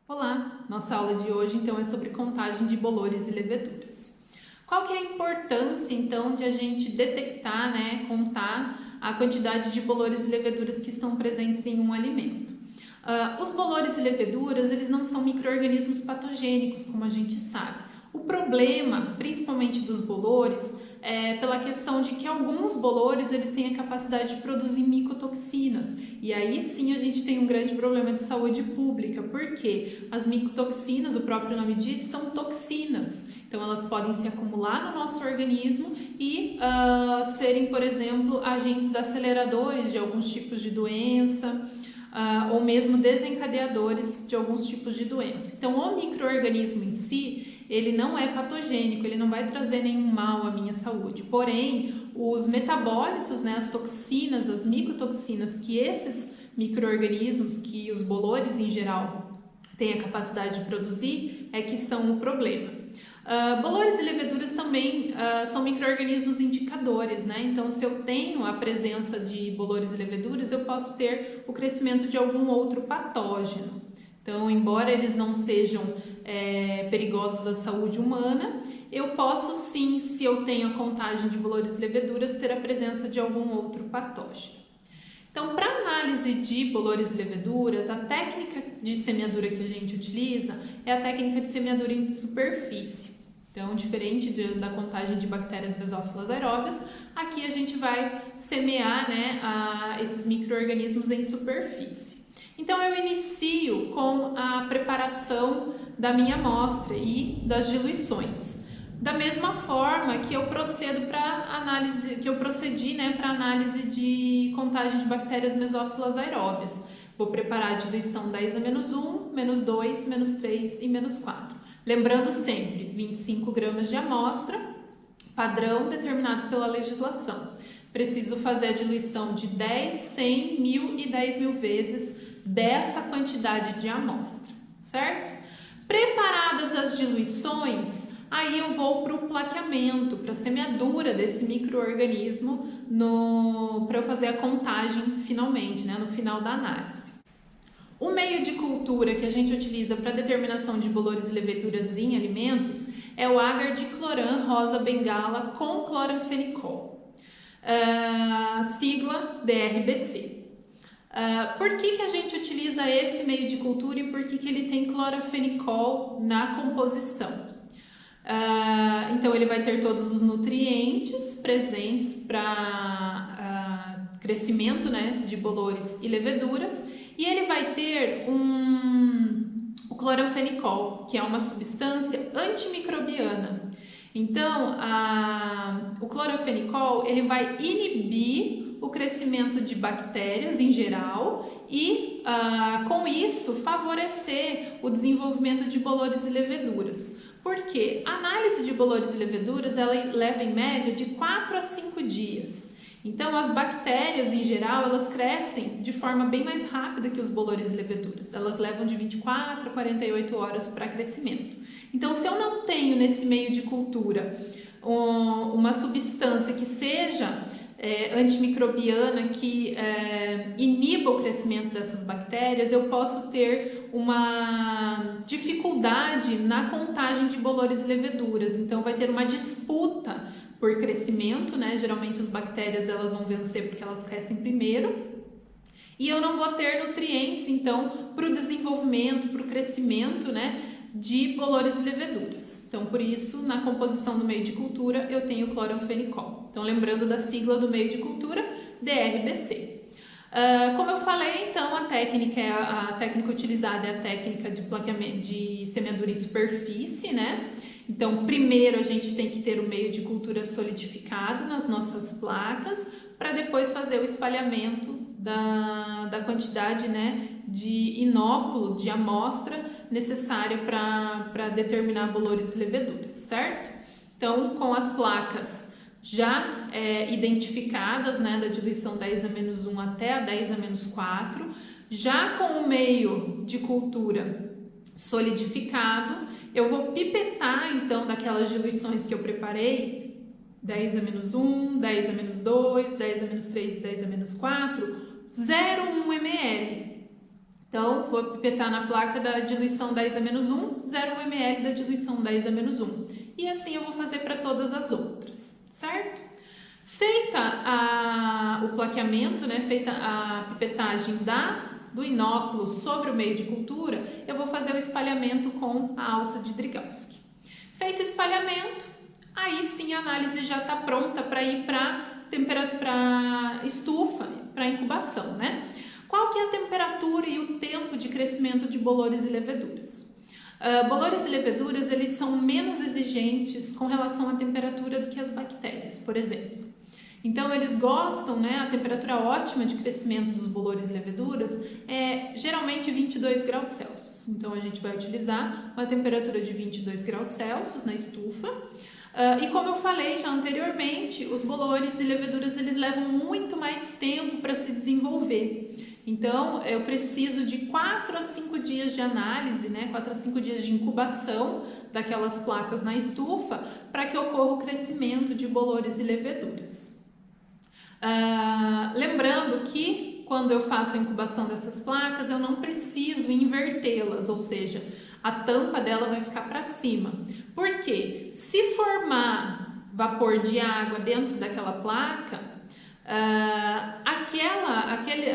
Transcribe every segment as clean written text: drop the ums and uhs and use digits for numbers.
Olá! Nossa aula de hoje então é sobre contagem de bolores e leveduras. Qual que é a importância então de a gente detectar, contar a quantidade de bolores e leveduras que estão presentes em um alimento? Os bolores e leveduras, eles não são micro-organismos patogênicos, como a gente sabe. O problema, principalmente dos bolores, é pela questão de que alguns bolores eles têm a capacidade de produzir micotoxinas. E aí sim a gente tem um grande problema de saúde pública, porque as micotoxinas, o próprio nome diz, são toxinas. Então elas podem se acumular no nosso organismo e serem, por exemplo, agentes aceleradores de alguns tipos de doença, ou mesmo desencadeadores de alguns tipos de doença. Então o micro-organismo em si, ele não é patogênico, ele não vai trazer nenhum mal à minha saúde. Porém, os metabólitos, as toxinas, as micotoxinas que esses micro-organismos, que os bolores em geral têm a capacidade de produzir, é que são o problema. Bolores e leveduras também são micro-organismos indicadores, Então, se eu tenho a presença de bolores e leveduras, eu posso ter o crescimento de algum outro patógeno. Então, embora eles não sejam perigosos à saúde humana, eu posso sim, se eu tenho a contagem de bolores e leveduras, ter a presença de algum outro patógeno. Então, para análise de bolores e leveduras, a técnica de semeadura que a gente utiliza é a técnica de semeadura em superfície. Então, diferente da contagem de bactérias basófilas aeróbias, aqui a gente vai semear esses micro-organismos em superfície. Então, eu inicio com a preparação da minha amostra e das diluições. Da mesma forma que eu procedo para análise, que eu procedi para análise de contagem de bactérias mesófilas aeróbias. Vou preparar a diluição 10-1, -2, -3 e -4. Lembrando sempre, 25 gramas de amostra, padrão determinado pela legislação. Preciso fazer a diluição de 10, 100, 1000 e 10.000 vezes dessa quantidade de amostra, certo? Preparadas as diluições, aí eu vou para o plaqueamento, para a semeadura desse micro-organismo para eu fazer a contagem finalmente, no final da análise. O meio de cultura que a gente utiliza para determinação de bolores e leveduras em alimentos é o agar dicloran rosa bengala com cloranfenicol, sigla DRBC. Por que a gente utiliza esse meio de cultura e por que ele tem cloranfenicol na composição? Então ele vai ter todos os nutrientes presentes para crescimento de bolores e leveduras, e ele vai ter o cloranfenicol, que é uma substância antimicrobiana. Então, o cloranfenicol ele vai inibir o crescimento de bactérias em geral e, com isso, favorecer o desenvolvimento de bolores e leveduras. Porque a análise de bolores e leveduras ela leva em média de 4 a 5 dias. Então, as bactérias, em geral, elas crescem de forma bem mais rápida que os bolores e leveduras. Elas levam de 24 a 48 horas para crescimento. Então, se eu não tenho nesse meio de cultura uma substância que seja antimicrobiana, que iniba o crescimento dessas bactérias, eu posso ter uma dificuldade na contagem de bolores e leveduras. Então, vai ter uma disputa por crescimento, Geralmente as bactérias elas vão vencer porque elas crescem primeiro, e eu não vou ter nutrientes, então, para o desenvolvimento, para o crescimento, de bolores e leveduras. Então, por isso, na composição do meio de cultura, eu tenho cloranfenicol. Então, lembrando da sigla do meio de cultura, DRBC. Como eu falei, então, a técnica utilizada é a técnica de plaqueamento, de semeadura em superfície, Então, primeiro a gente tem que ter o meio de cultura solidificado nas nossas placas, para depois fazer o espalhamento da quantidade de inóculo, de amostra necessária para determinar bolores e leveduras, certo? Então, com as placas já identificadas, da diluição 10-1 até a 10-4, já com o meio de cultura solidificado, eu vou pipetar então daquelas diluições que eu preparei, 10-1, 10-2, 10-3 e 10-4, 0,1 ml. Então, vou pipetar na placa da diluição 10A-1, 0,1 ml da diluição 10A-1. E assim eu vou fazer para todas as outras, certo? Feita o plaqueamento, né, feita a pipetagem do inóculo sobre o meio de cultura, eu vou fazer o espalhamento com a alça de Drigowski. Feito o espalhamento, aí sim a análise já está pronta para ir para estufa, para incubação, né? Qual que é a temperatura e o tempo de crescimento de bolores e leveduras? Bolores e leveduras, eles são menos exigentes com relação à temperatura do que as bactérias, por exemplo. Então, eles gostam, né, a temperatura ótima de crescimento dos bolores e leveduras é geralmente 22 graus Celsius. Então, a gente vai utilizar uma temperatura de 22 graus Celsius na estufa. E como eu falei já anteriormente, os bolores e leveduras, eles levam muito mais tempo para se desenvolver. Então, eu preciso de 4 a 5 dias de análise, né, 4 a 5 dias de incubação daquelas placas na estufa para que ocorra o crescimento de bolores e leveduras. Lembrando que quando eu faço a incubação dessas placas, eu não preciso invertê-las, ou seja, a tampa dela vai ficar para cima. Por quê? Se formar vapor de água dentro daquela placa,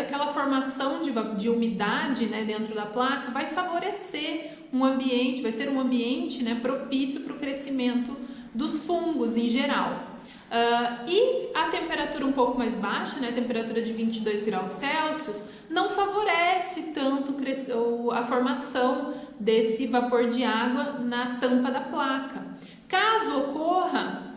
aquela formação de umidade, né, dentro da placa vai favorecer um ambiente, vai ser um ambiente, né, propício para o crescimento dos fungos em geral. E a temperatura um pouco mais baixa, né, a temperatura de 22 graus Celsius, não favorece tanto a formação desse vapor de água na tampa da placa. Caso ocorra,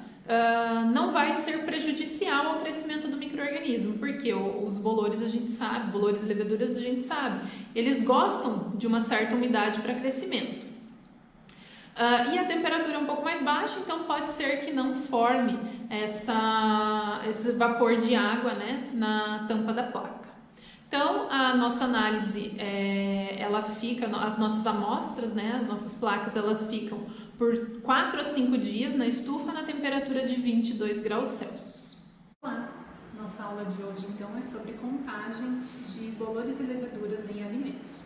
não vai ser prejudicial ao crescimento do micro-organismo, porque os bolores a gente sabe, bolores e leveduras a gente sabe, eles gostam de uma certa umidade para crescimento. E a temperatura é um pouco mais baixa, então pode ser que não forme esse vapor de água, né, na tampa da placa. Então, a nossa análise, ela fica, as nossas amostras, né, as nossas placas, elas ficam por 4 a 5 dias na estufa na temperatura de 22 graus Celsius. Olá, nossa aula de hoje então é sobre contagem de bolores e leveduras em alimentos.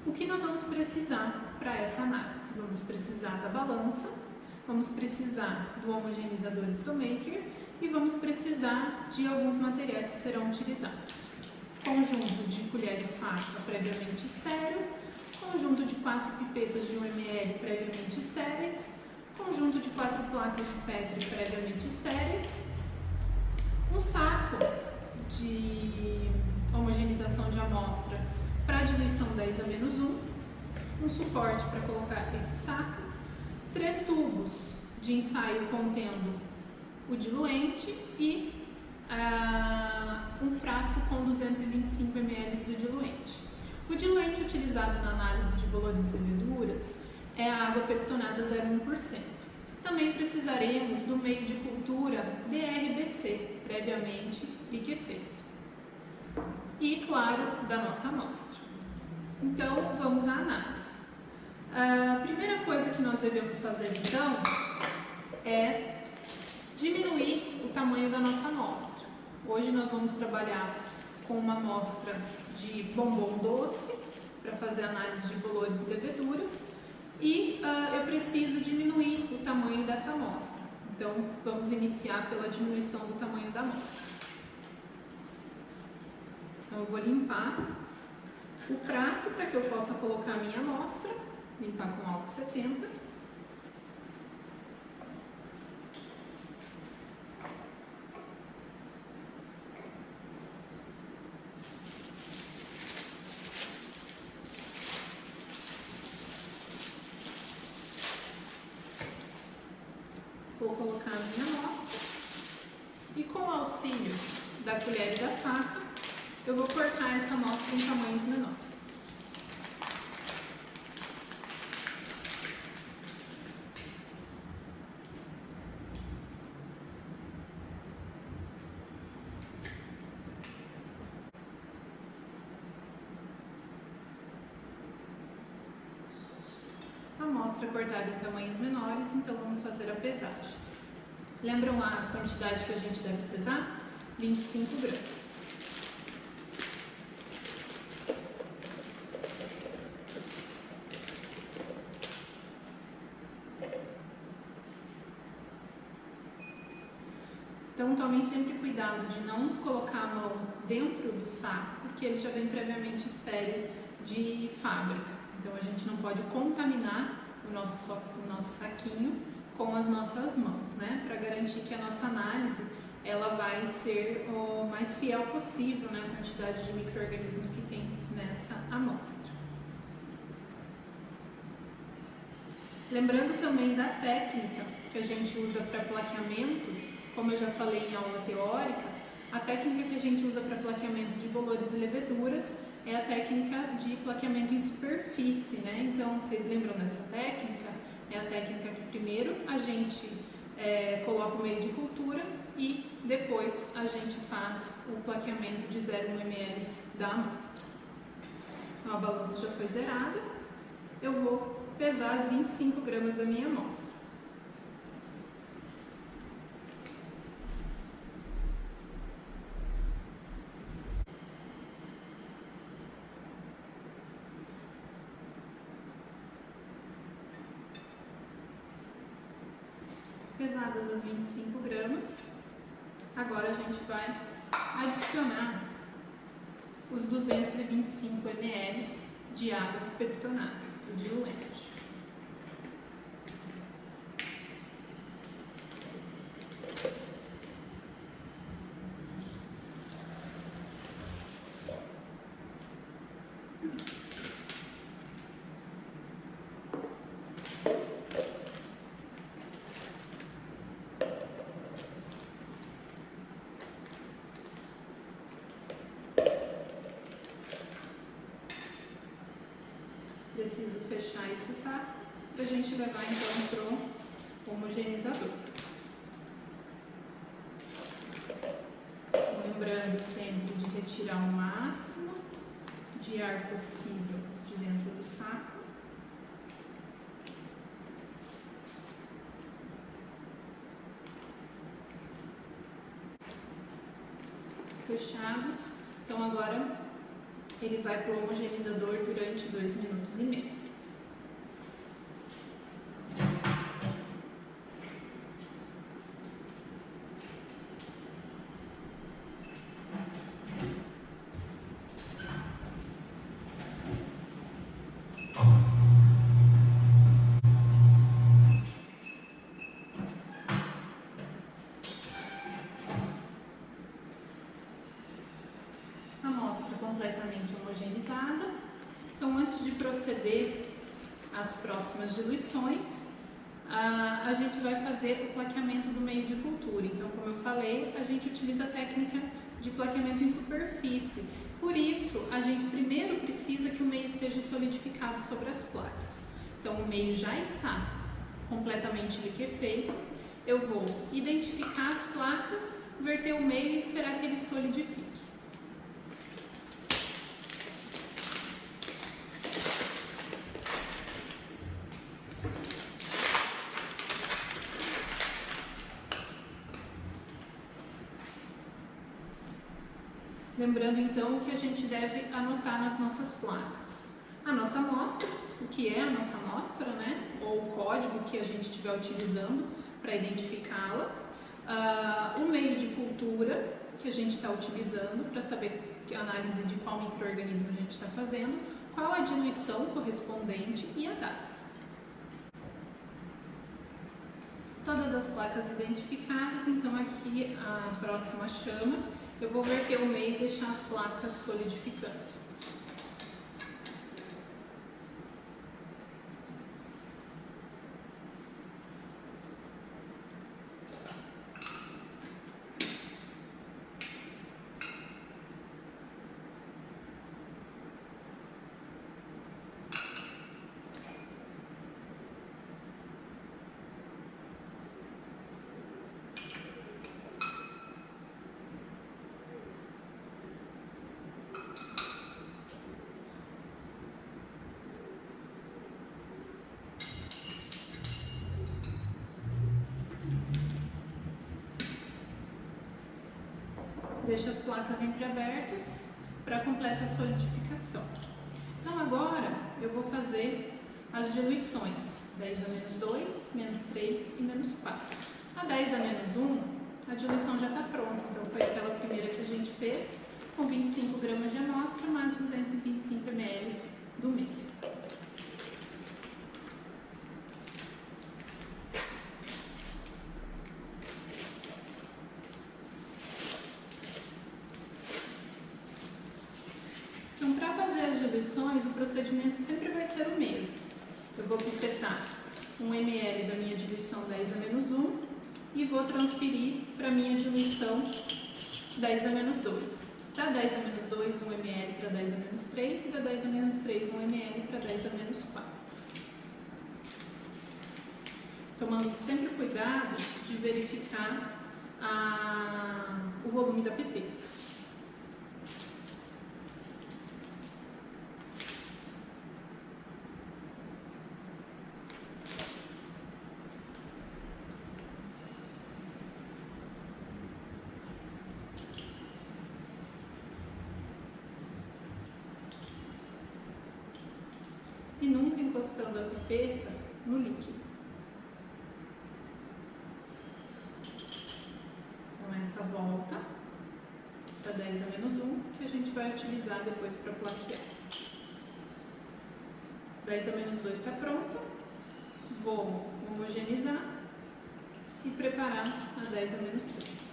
O que nós vamos precisar para essa análise? Vamos precisar da balança, vamos precisar do homogeneizador Stomaker e vamos precisar de alguns materiais que serão utilizados. Conjunto de colher e faca previamente estéril, conjunto de 4 pipetas de 1 ml previamente estéreis, conjunto de 4 placas de Petri previamente estéreis, um saco de homogeneização de amostra para diluição 10A-1, um suporte para colocar esse saco, 3 tubos de ensaio contendo o diluente e um frasco com 225 ml do diluente. O diluente utilizado na análise de bolores e leveduras é a água peptonada 0,1%. Também precisaremos do meio de cultura DRBC, previamente liquefeito. E, claro, da nossa amostra. Então, vamos à análise. A primeira coisa que nós devemos fazer, então, é diminuir o tamanho da nossa amostra. Hoje nós vamos trabalhar com uma amostra de bombom doce, para fazer análise de bolores e leveduras, e eu preciso diminuir o tamanho dessa amostra. Então, vamos iniciar pela diminuição do tamanho da amostra. Então, eu vou limpar o prato para que eu possa colocar a minha amostra, limpar com álcool 70. Vou colocar a minha amostra e, com o auxílio da colher e da faca, eu vou cortar essa amostra em tamanhos menores. A amostra cortada em tamanhos menores, então vamos fazer a pesagem. Lembram a quantidade que a gente deve pesar? 25 gramas. Então tomem sempre cuidado de não colocar a mão dentro do saco, porque ele já vem previamente estéril de fábrica. Então a gente não pode contaminar o nosso saquinho com as nossas mãos, né? Para garantir que a nossa análise ela vai ser o mais fiel possível, né? A quantidade de micro-organismos que tem nessa amostra. Lembrando também da técnica que a gente usa para plaqueamento, como eu já falei em aula teórica, a técnica que a gente usa para plaqueamento de bolores e leveduras é a técnica de plaqueamento em superfície, né? Então, vocês lembram dessa técnica? É a técnica que primeiro a gente coloca o meio de cultura e depois a gente faz o plaqueamento de 0,1 ml da amostra. Então, a balança já foi zerada, eu vou pesar as 25 gramas da minha amostra. Pesadas as 25 gramas, agora a gente vai adicionar os 225 ml de água peptonada, o diluente. Preciso fechar esse saco para a gente levar então para o homogeneizador. Lembrando sempre de retirar o máximo de ar possível de dentro do saco. Fechados. Então agora ele vai para o homogeneizador durante 2 minutos e meio. Amostra completamente homogeneizada. Então, antes de proceder às próximas diluições, a gente vai fazer o plaqueamento do meio de cultura. Então, como eu falei, a gente utiliza a técnica de plaqueamento em superfície. Por isso, a gente primeiro precisa que o meio esteja solidificado sobre as placas. Então, o meio já está completamente liquefeito. Eu vou identificar as placas, verter o meio e esperar que ele solidifique. Lembrando então o que a gente deve anotar nas nossas placas. A nossa amostra, o que é a nossa amostra, né? Ou o código que a gente estiver utilizando para identificá-la. O meio de cultura que a gente está utilizando para saber a análise de qual micro-organismo a gente está fazendo, qual a diluição correspondente e a data. Todas as placas identificadas, então aqui a próxima chama. Eu vou verter o meio e deixar as placas solidificando. Deixo as placas entreabertas para completa solidificação. Então agora eu vou fazer as diluições, 10 a menos 2, menos 3 e menos 4. A 10 a menos 1 a diluição já está pronta. Então, foi aquela primeira que a gente fez, com 25 gramas de amostra, mais 225 ml do meio. Então, para fazer as diluições, o procedimento sempre vai ser o mesmo. Eu vou pipetar 1 ml da minha diluição 10 a menos 1 e vou transferir para a minha diluição 10 a menos 2. Da 10 a menos 2, 1 ml para 10 a menos 3 e da 10 a menos 3, 1 ml para 10 a menos 4. Tomando sempre cuidado de verificar o volume da pipeta. E nunca encostando a pipeta no líquido. Então, essa volta para 10 a menos 1 que a gente vai utilizar depois para plaquear. 10 a menos 2 está pronta. Vou homogeneizar e preparar a 10 a menos 3.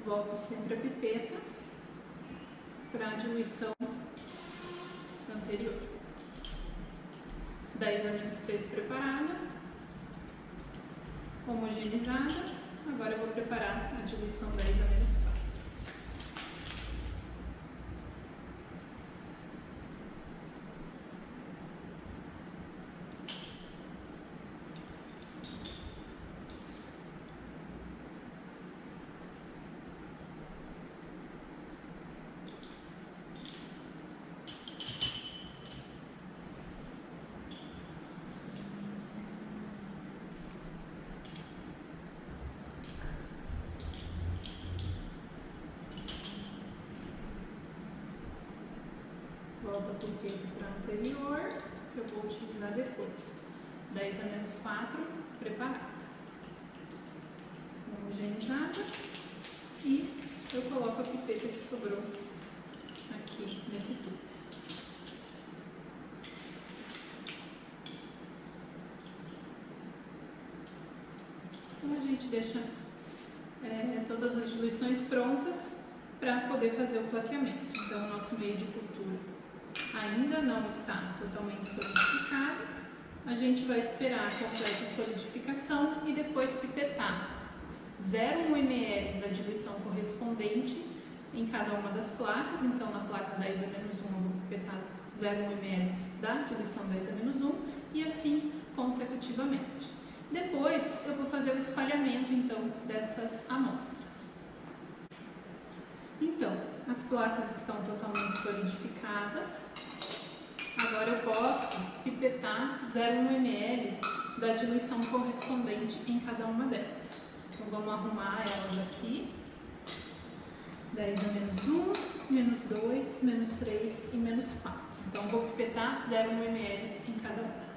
Volto sempre a pipeta para a diluição anterior. 10 a menos 3 preparada, homogeneizada. Agora eu vou preparar a diluição 10 a menos 4. Volto a pipeta para a anterior, que eu vou utilizar depois. 10 a menos 4, preparada. Homogeneizada. E eu coloco a pipeta que sobrou aqui nesse tubo. Então, a gente deixa todas as diluições prontas para poder fazer o plaqueamento. Então, o nosso meio de cultura ainda não está totalmente solidificado. A gente vai esperar a completa solidificação e depois pipetar 0,1 ml da diluição correspondente em cada uma das placas. Então, na placa 10 a menos 1, eu vou pipetar 0,1 ml da diluição 10 a menos 1 e assim consecutivamente. Depois, eu vou fazer o espalhamento, então, dessas amostras. Então, as placas estão totalmente solidificadas. Agora eu posso pipetar 0,1 ml da diluição correspondente em cada uma delas. Então, vamos arrumar elas aqui. 10 a menos 1, menos 2, menos 3 e menos 4. Então, vou pipetar 0,1 ml em cada uma.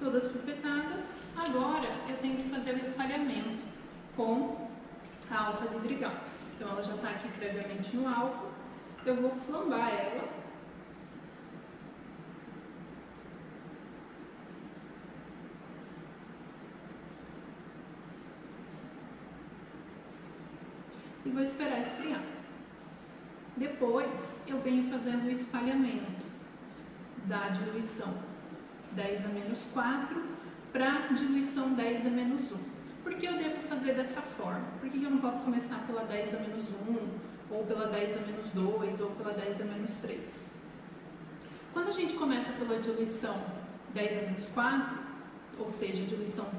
todas pipetadas. Agora eu tenho que fazer o espalhamento com a alça de Drygalski. Então ela já está aqui previamente no álcool. Eu vou flambar ela. E vou esperar esfriar. Depois eu venho fazendo o espalhamento da diluição 10 a menos 4 para diluição 10 a menos 1. Por que eu devo fazer dessa forma? Por que eu não posso começar pela 10 a menos 1, ou pela 10 a menos 2, ou pela 10 a menos 3? Quando a gente começa pela diluição 10 a menos 4, ou seja, a diluição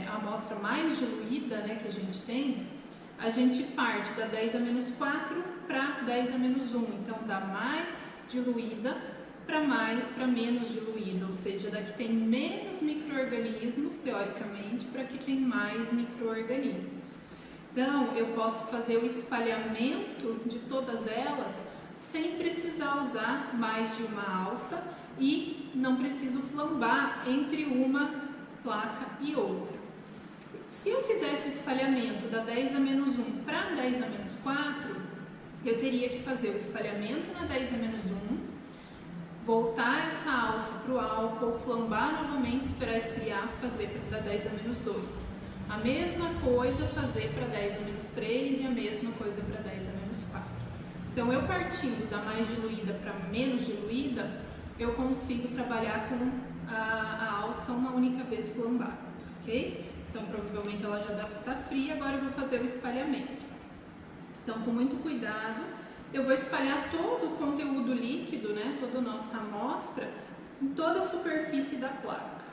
a amostra mais diluída, né, que a gente parte da 10 a menos 4 para 10 a menos 1. Então, da mais diluída para menos diluída, ou seja, da que tem menos micro-organismos, teoricamente, para que tem mais micro-organismos. Então, eu posso fazer o espalhamento de todas elas sem precisar usar mais de uma alça e não preciso flambar entre uma placa e outra. Se eu fizesse o espalhamento da 10 a menos 1 para 10 a menos 4, eu teria que fazer o espalhamento na 10 a menos 1, voltar essa alça para o álcool, flambar novamente, esperar esfriar, fazer da 10 a menos 2. A mesma coisa fazer para 10 a menos 3 e a mesma coisa para 10 a menos 4. Então, eu partindo da mais diluída para menos diluída, eu consigo trabalhar com a alça uma única vez flambada, ok? Então, provavelmente ela já deve estar fria, agora eu vou fazer o espalhamento. Então, com muito cuidado, eu vou espalhar todo o conteúdo líquido, né, toda a nossa amostra, em toda a superfície da placa.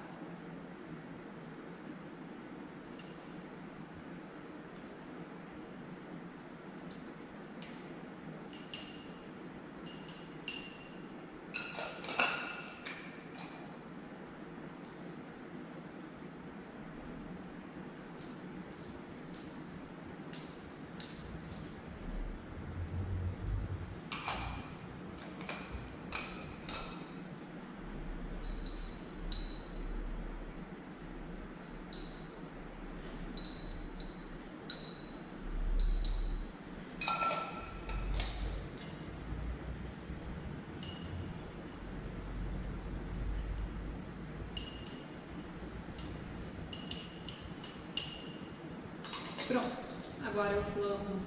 Pronto, agora eu flamo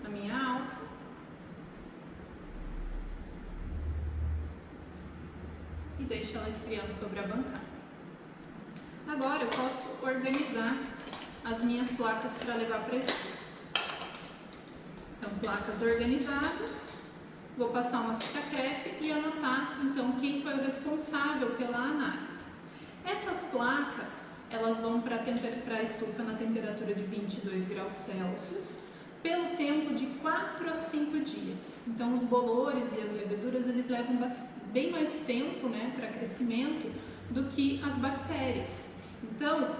a minha alça. E deixo ela esfriando sobre a bancada. Agora eu posso organizar as minhas placas para levar para a estufa. Então, placas organizadas. Vou passar uma fita crepe e anotar, então, quem foi o responsável pela análise. Essas placas, elas vão para a estufa na temperatura de 22 graus Celsius, pelo tempo de 4 a 5 dias. Então, os bolores e as leveduras, eles levam bem mais tempo, né, para crescimento do que as bactérias. Então,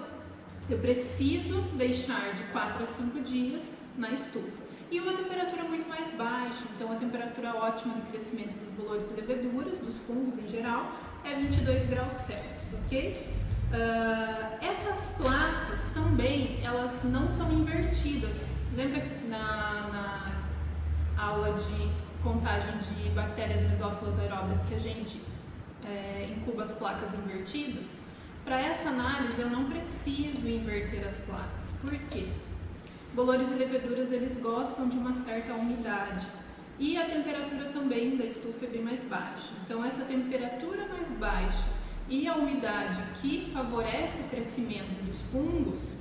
eu preciso deixar de 4 a 5 dias na estufa. E uma temperatura muito mais baixa, então a temperatura ótima de crescimento dos bolores e leveduras, dos fungos em geral, é 22 graus Celsius, ok? Essas placas também, elas não são invertidas. Lembra na aula de contagem de bactérias mesófilas aeróbias que a gente incuba as placas invertidas? Para essa análise eu não preciso inverter as placas. Por quê? Bolores e leveduras, eles gostam de uma certa umidade e a temperatura também da estufa é bem mais baixa. Então, essa temperatura mais baixa e a umidade que favorece o crescimento dos fungos,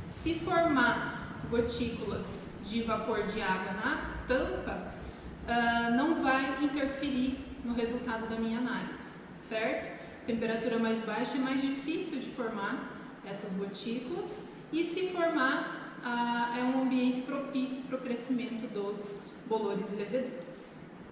se formar gotículas de vapor de água na tampa, não vai interferir no resultado da minha análise, certo? Temperatura mais baixa é mais difícil de formar essas gotículas e se formar é um ambiente propício para o crescimento dos bolores e leveduras.